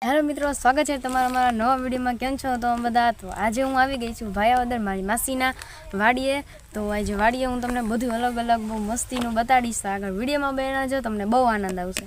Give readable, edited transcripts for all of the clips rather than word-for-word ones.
Hello मित्रों, स्वागत है तमारा हमारा नवा वीडियो में। केम छो तो बधा? तो आज हूँ आई गई छूँ भायावदर मारी मासीना वाड़ीए। तो आज वाड़ीए हूँ तमने बधुं अलग अलग बहु मस्तीनुं बताड़ीश। आगळ विडियोमां बनाजो, तमने बहु आनंद आवशे।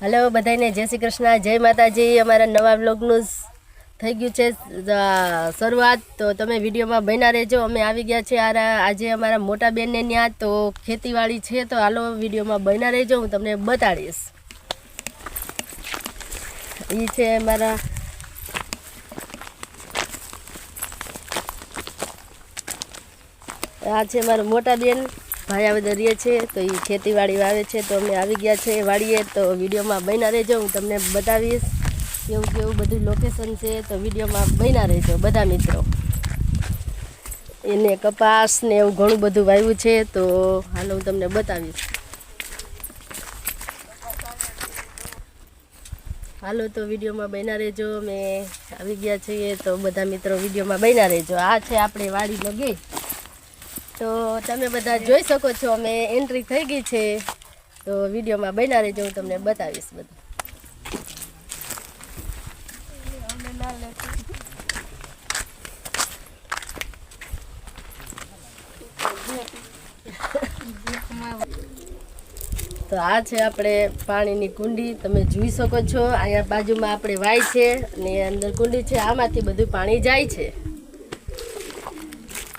हेलो बधाने जय श्री कृष्ण, जय माताजी। अमारा नवा व्लॉगनुं थई गयुं छे शरूआत, तो तमे विडियोमां बन्या रहेजो। अमे आवी गया छे आजे अमारा मोटा बेन ने न्या, तो खेतीवाड़ी छे, तो हालो विडियोमां बन्या रहेजो। हूँ तमने बताड़ीश। ये छे अमारा आ छे मारा मोटा बेन भायावदर रहे छे, तो ये खेतीवाड़ी वावे छे। तो अमे आवी गया छे वाड़ीए, तो विडियोमां बन्या रहेजो। हूँ तमने बतावीश केवुं केवुं बधुं लोकेशन छे, तो विडियोमां बन्या रहेजो बधा मित्रों। एने कपास ने एवुं घणुं बधुं वाव्युं छे, तो हालो हूँ तमने बतावीश। हालो तो विडियो में बन्या रहेजो। मैं आवी गया छे, तो बधा मित्रों विडियो में बन्या रहेजो। आ छे आपणे वाड़ी नो गेट, तो तमे बधा जोई शको छो। अमे एंट्री थई गई छे, तो विडियो में बन्या रहेजो। हूँ तमने बतावीश बधुं। तो आ छे आपणे पाणीनी कुंडी, तमे जोई शको छो। अहींया बाजुमां आपणे वाय छे अने अंदर कुंडी छे। आमांथी बधुं पाणी जाय छे।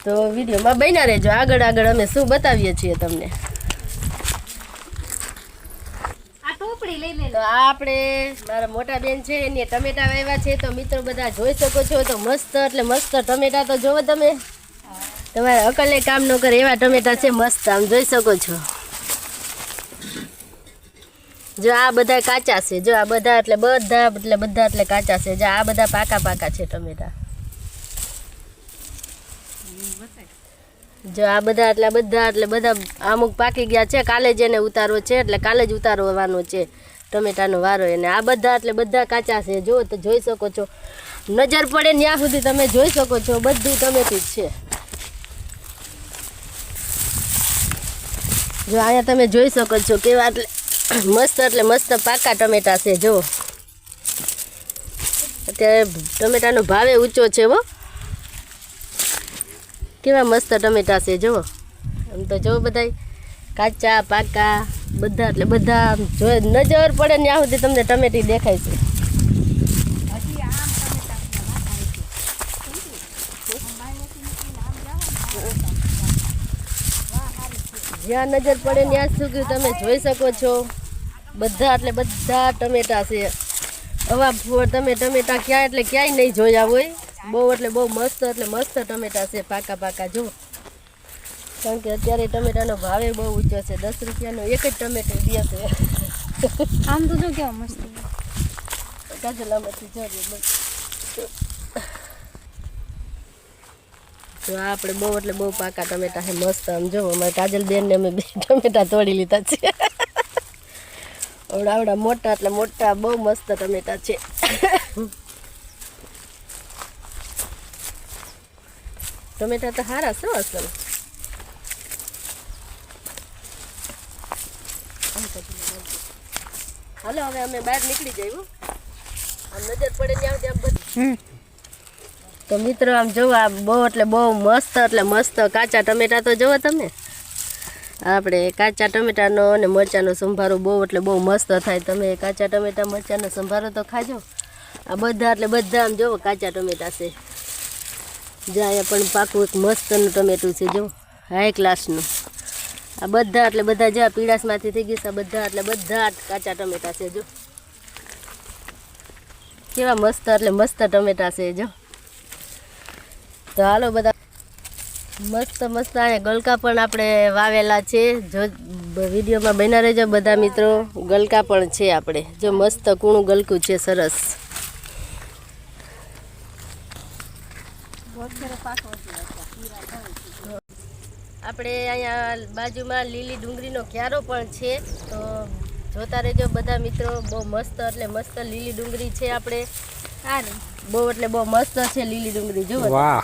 तो विडियोमां बन्या रहेजो। आगळ आगळ अमे शुं बतावीए छीए तमने। तो आपणे मारा मोटा बेन छे, एने टमेटा वाव्या छे। तो मित्रों बधा जोई शको छो। तो मस्त એટલે મસ્ત टमेटा तो જોવો તમે, તમારે અકલે કામ ન કરે એવા ટમેટા છે। મસ્ત આમ જોઈ શકો છો। जो आ बधा काचा छे, जो आ बधा એટલે काचा छे। जो आ बधा पाका पाका छे टमेटा। जो आ बधा એટલે બધા अमुक पाकी गया छे। काले ज एने उतारવો छे, એટલે काले ज उतारવાનો छे टमेटानो वारो। एने आ बधा એટલે બધા काचा छे। जो तो જોઈ શકો છો, नजर पड़े न्या सुधी तमे જોઈ શકો છો। બધું ટમેટું જ છે। जो आया तमे જોઈ શકો છો કેવા એટલે मस्त पाका टमेटा से। जो अत्यारे टमेटानो भावे ऊंचो छे हो, केवा मस्त टमेटा से। जो आम तो जो बधाय काचा पाका बधा એટલે બધા जो नजर पड़े न्या सुधी तमने टमेटी देखाय छे। ज्यां नजर पड़े न्या सुधी तमे જોઈ શકો છો। બધા એટલે બધા ટમેટા છે। આવા તમે ટમેટા ક્યાં એટલે ક્યાંય નહીં જોયા હોય। બહુ એટલે બહુ મસ્ત ટમેટા છે, પાકા પાકા। જો કારણ કે અત્યારે ટમેટાનો ભાવે બહુ ઊંચો છે। 10 રૂપિયાનો એક જ ટમેટું દે છે। आम तो जो क्या मस्त કાજલામાંથી જોઈએ બસ। જો આપણે બહુ એટલે બહુ પાકા ટમેટા છે, મસ્ત। આમ જો અમારે કાજલ બેન ને અમે 2 ટમેટા તોડી લીધા છે। આવડા મોટા એટલે મોટા બહુ મસ્ત ટમેટા છે। ટમેટા તો સારા છે અસલ। હાલો હવે અમે બહાર નીકળી જઈએ। આમ નજર પડે ને આમ બધું। તો મિત્રો આમ જો આ બહુ એટલે બહુ મસ્ત કાચા ટમેટા તો જોવો તમે। આપણે કાચા ટમેટાનો અને મરચાંનો સંભારો બહુ એટલે બહુ મસ્ત થાય। તમે કાચા ટમેટા મરચાંનો સંભારો તો ખાજો। આ બધા એટલે બધા આમ જો કાચા ટમેટા છે। જો અહીંયા પણ પાકું એક મસ્તનું ટમેટું છે। જો હાઈ ક્લાસનું। આ બધા એટલે બધા જો પીળાશમાંથી થઈ ગયું છે। બધા એટલે બધા કાચા ટમેટા છે। જો કેવા મસ્ત એટલે મસ્ત ટમેટા છે। જો તો હાલો બધા मस्त आया गलका पण आपणे वावेला छे। जो विडियो में बन्या रहेजो बधा मित्रों। गलका पण छे आपणे, जो मस्त कूणुं गलकું छे, सरस। आपणे अहींया बाजुमां लीली डુંગળીનો ક્યારો पण छे। तो जोता रहेजो बधा मित्रों। बहु मस्त એટલે मस्त लीली डુંગળી छे आपणे। बहु એટલે बहु मस्त छे लीली डુંગળી। जो वाह,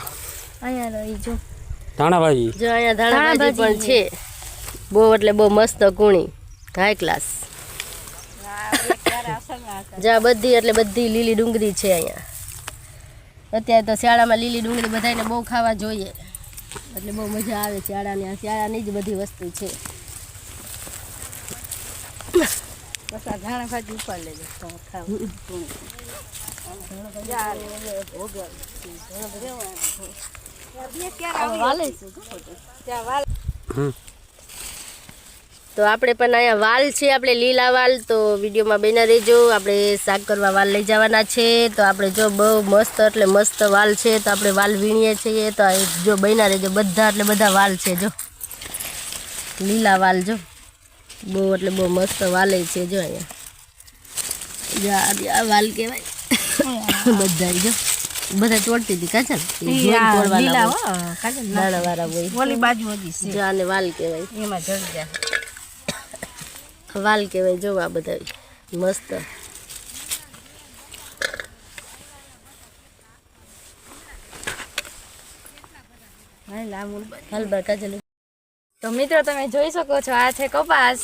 अहींया रही जो धाणा भाजी। जो अहींया धाणा भाजी पण छे। बहु એટલે बहु मस्त कूणी हाई क्लास। જ્યાં બધી એટલે બધી લીલી ડુંગળી છે અહીંયા. અત્યારે તો શિયાળામાં લીલી ડુંગળી બધાને બહુ ખાવા જોઈએ, એટલે બહુ મજા આવે શિયાળાની. શિયાળાની જ બધી વસ્તુ છે. બસ આ ધાણા ભાજી ઉપર લેજો તો આપણે પણ અહીંયા વાલ છે, આપણે લીલા વાલ. તો વિડીયોમાં બન્યા રહેજો. આપણે શાક કરવા વાલ લઈ જવાના છે. તો આપણે જો બહુ મસ્ત એટલે મસ્ત વાલ છે. તો આપણે વાલ વીણીએ છીએ. તો જો બન્યા રહેજો. બધા એટલે બધા વાલ છે. જો લીલા વાલ જો બહુ એટલે બહુ મસ્ત વાલે છે. જો અહીંયા આ વાલ કહેવાય. બધા જો બધા તોડતી હતી કાચલ દાણાવાળા હોય બાજુ જો આને વાલ કહેવાય. એમાં જડી જાય વાલ કહેવાય. જો આ બધા મસ્ત. હાલ બાર કાજલ. તો મિત્રો તમે જોઈ શકો છો આ છે કપાસ.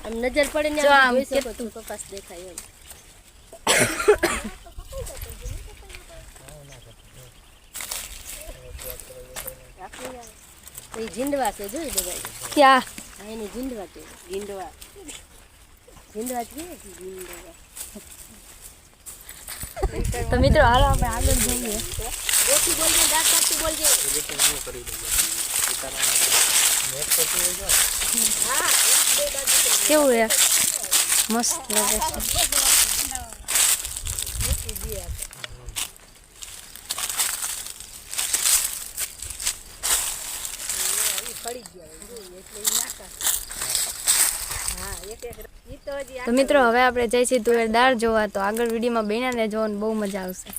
આમ નજર પડે ને જો આમ જોઈ શકો છો કપાસ દેખાય એમ. એ ઝીંડવા છે જોઈ બધા. ક્યાં એની ઝીંડવા છે. ઝીંડવા ઝીંડવા છે. ઝીંડવા તો મિત્રો હાલો આપણે આગળ જઈએ. ઓછી બોલજે, દાંત કાઢતી બોલજે. કેવું છે? મસ્ત લાગે છે. તો મિત્રો હવે આપણે જઈશું તુવેર દાળ જોવા. તો આગળ વિડીયોમાં બન્યા રહેજો અને બહુ મજા આવશે.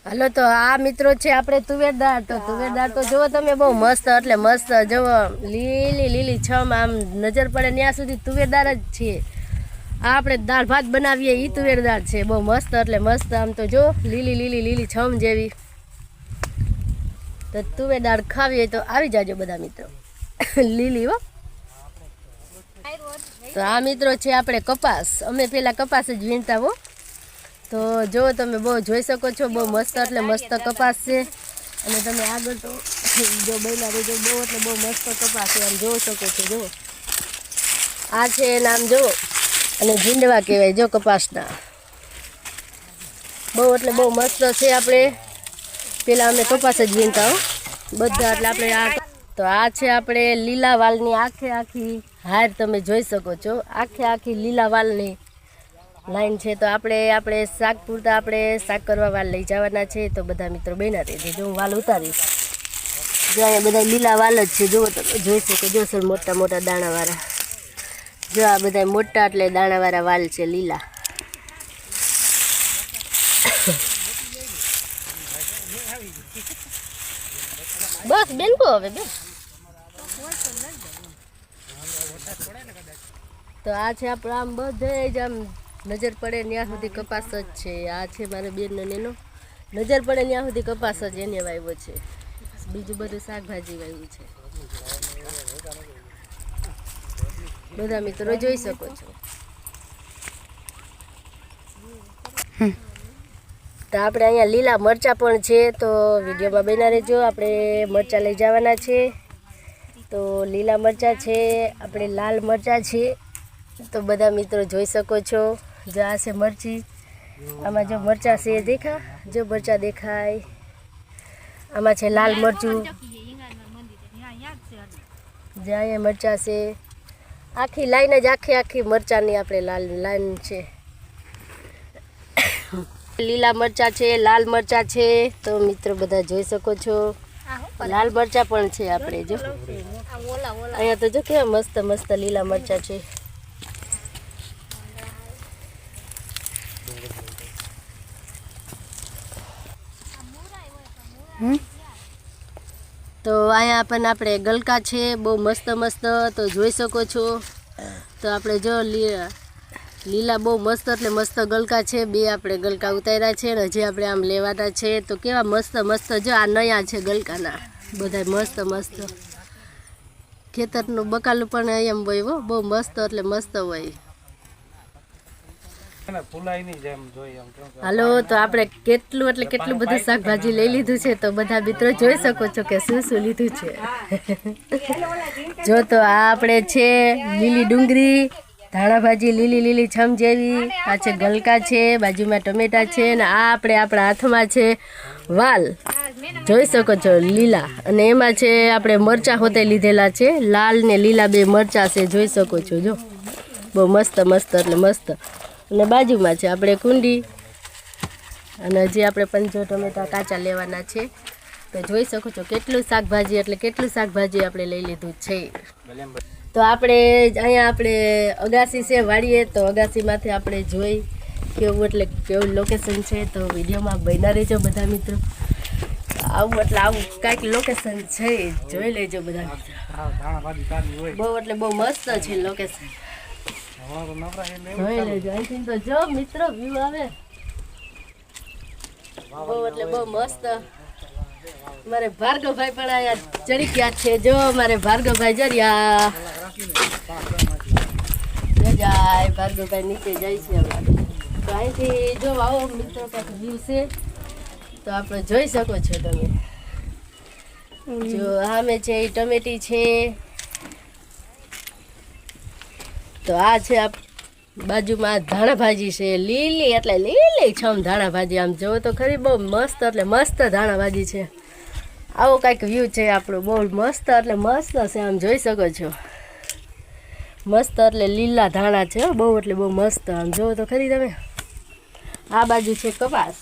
હાલો તો આ મિત્રો છે આપણે તુવેર દાળ. તો તુવેર દાળ તો જુઓ તમે બહુ મસ્ત એટલે મસ્ત જુઓ લીલી લીલી છમ. આમ નજર પડે ત્યાં સુધી તુવેર દાળ જ છે. આ આપણે દાળ ભાત બનાવીએ એ તુવેર દાળ છે. બહુ મસ્ત એટલે મસ્ત. આમ તો જો લીલી લીલી લીલી છમ જેવી. તો તુવેર દાળ ખાવીએ તો આવી જાજો બધા મિત્રો. લીલી હો. તો આ મિત્રો છે આપણે કપાસ. અમે પેલા કપાસ જ વીણતા હો. તો જો તમે બહુ જોઈ શકો છો બહુ મસ્ત એટલે મસ્ત કપાસ છે. અને તમે આગળ તો જો બન્યા રહેજો. બહુ એટલે બહુ મસ્ત કપાસ છે. આમ જોઈ શકો છો. જો આ છે નામ જો. અને ઝીંડવા કહેવાય જો કપાસના. બહુ એટલે બહુ મસ્ત છે. આપણે પેલા અમે કપાસ જ વીણતા હો બધા. એટલે આપણે આ તો આ છે આપણે લીલા વાલની આખે આખી હાર. તમે જોઈ શકો છો આખે આખી લીલા વાલની લાઈન છે. તો આપણે શાક પૂરતા આપણે શાક કરવા વાલ લઈ જવાના છે. તો બધા મિત્રો બન્યા રહેજો. જો હું વાલ ઉતારીશ. જો અહીંયા બધા લીલા વાલ જ છે. જુઓ તમે જોઈ શકો. જો સર મોટા મોટા દાણાવાળા. જો આ બધા મોટા એટલે દાણાવાળા વાલ છે લીલા. બસ બેન કો હવે બેન. તો આ છે આપણે આમ બધે જ આમ નજર પડે ત્યાં સુધી કપાસ જ છે. આ છે મારા બેનનો નેનો. નજર પડે ત્યાં સુધી કપાસ જ એને વાવ્યો છે. બીજું બધું શાકભાજી વાવ્યું છે. બધા મિત્રો જોઈ શકો છો. તો આપણે અહીંયા લીલા મરચાં પણ છે. તો વિડીયોમાં બન્યા રહેજો. આપણે મરચાં લઈ જવાના છે. તો લીલા મરચાં છે, આપણે લાલ મરચાં છે. તો બધા મિત્રો જોઈ શકો છો. જો આ છે મરચી. આમાં જો મરચાં છે દેખા. જો મરચાં દેખાય. આમાં છે લાલ મરચું. જે અહીંયા મરચાં છે. આખી લાઈન જ આખી મરચાંની આપણે લાલ લાઈન છે. લીલા મરચાં છે, લાલ મરચાં છે. તો મિત્રો બધા જોઈ શકો છો. લાલ મરચાં પણ છે આપણે જો. અહીંયા તો જો કેવા મસ્ત મસ્ત લીલા મરચાં છે. તો અહીંયા પણ આપણે ગલકા છે બહુ મસ્ત મસ્ત. તો જોઈ શકો છો. તો આપણે જો લીલા બહુ મસ્ત એટલે મસ્ત ગલકા છે. બે આપણે ગલકા ઉતાર્યા છે ને હજી આપણે આમ લેવાના છે. તો કેવા મસ્ત મસ્ત જો આ નયા છે ગલકાના બધા મસ્ત મસ્ત. ખેતરનું બકાલું પણ એમ હોય હો, બહુ મસ્ત એટલે મસ્ત હોય. હાલો તો આપણે કેટલું એટલે કેટલું બધું શાકભાજી લઈ લીધું છે. તો બધા મિત્રો જોઈ શકો છો કે શું શું લીધું છે. જો તો આ આપણે છે લીલી ડુંગળી, ધાણા ભાજી લીલી લીલી છમ જેવી, આ છે ગલકા છે, બાજુમાં ટમેટા છે ને આ આપણે આપણા હાથમાં છે વાલ જોઈ શકો છો લીલા. અને એમાં છે આપણે મરચાં હોતે લીધેલા છે, લાલ ને લીલા બે મરચાં છે જોઈ શકો છો. જો બહુ મસ્ત મસ્ત એટલે મસ્ત. અને બાજુમાં છે આપણે કુંડી અને હજી આપણે 5 ટમેટા કાચા લેવાના છે. તો જોઈ શકો છો કેટલું શાકભાજી એટલે કેટલું શાકભાજી આપણે લઈ લીધું છે. તો આપણે અહીંયા આપણે અગાસી છે વાડીએ. તો અગાસીમાંથી આપણે જોઈ કેવું એટલે કેવું લોકેશન છે. તો વિડીયોમાં બન્યા રહેજો બધા મિત્રો. આવું એટલે આવું કાંઈક લોકેશન છે જોઈ લેજો બધા મિત્રો. બહુ એટલે બહુ મસ્ત છે લોકેશન જોઈ લેજો. અહીંથી તો જો મિત્રો વ્યૂ આવે બહુ એટલે બહુ મસ્ત. મારે ભાર્ગવભાઈ પણ અહીંયા ચડી ગયા છે. જો મારે ભાર્ગવભાઈ જર્યા જાય ભાર્ગવભાઈ નીચે જાય છે હમણાં. તો અહીંથી જો આવો મિત્રો કાંઈક વ્યૂ છે તો આપણે જોઈ શકો છો તમે. જો આમે છે એ ટમેટી છે. તો આ છે બાજુમાં ધાણા ભાજી છે લીલી એટલે લીલી છમ ધાણા ભાજી. આમ જોવો તો ખરી બહુ મસ્ત એટલે મસ્ત ધાણા ભાજી છે. આવો કાંઈક વ્યૂ છે આપણું બહુ મસ્ત એટલે મસ્ત છે. આમ જોઈ શકો છો મસ્ત એટલે લીલા ધાણા છે બહુ એટલે બહુ મસ્ત. આમ જોવો તો ખરી તમે. આ બાજુ છે કપાસ,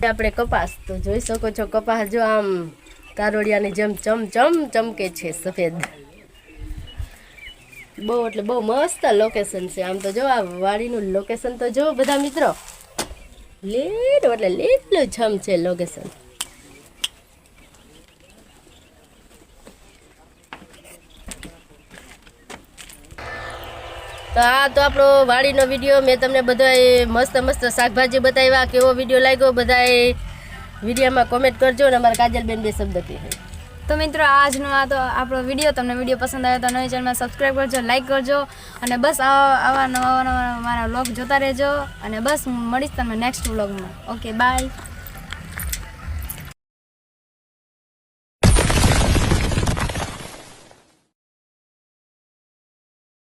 આપણે કપાસ તો જોઈ શકો છો. કપાસ જો આમ કારોડિયાની જેમ ચમ ચમ ચમકે છે સફેદ. બહુ એટલે બહુ મસ્ત લોકેશન છે. આમ તો જો આ વાડીનું લોકેશન તો જો બધા મિત્રો લીલું એટલે લીલું છમ છે લોકેશન. તો આ તો આપણો વાડીનો વિડીયો. મેં તમને બધાએ મસ્ત મસ્ત શાકભાજી બતાવ્યા. કેવો વિડીયો લાગ્યો બધાએ વિડીયોમાં કોમેન્ટ કરજો. અને અમારા કાજલબેન 2 શબ્દ કહે. તો મિત્રો આજનો આ તો આપણો વિડીયો. તમને વિડીયો પસંદ આવ્યો તો નવી ચેનલમાં સબસ્ક્રાઈબ કરજો, લાઈક કરજો અને બસ આવા નવા મારા વ્લોગ જોતા રહેજો. અને બસ હું મળીશ તમને નેક્સ્ટ વ્લોગમાં. Okay bye.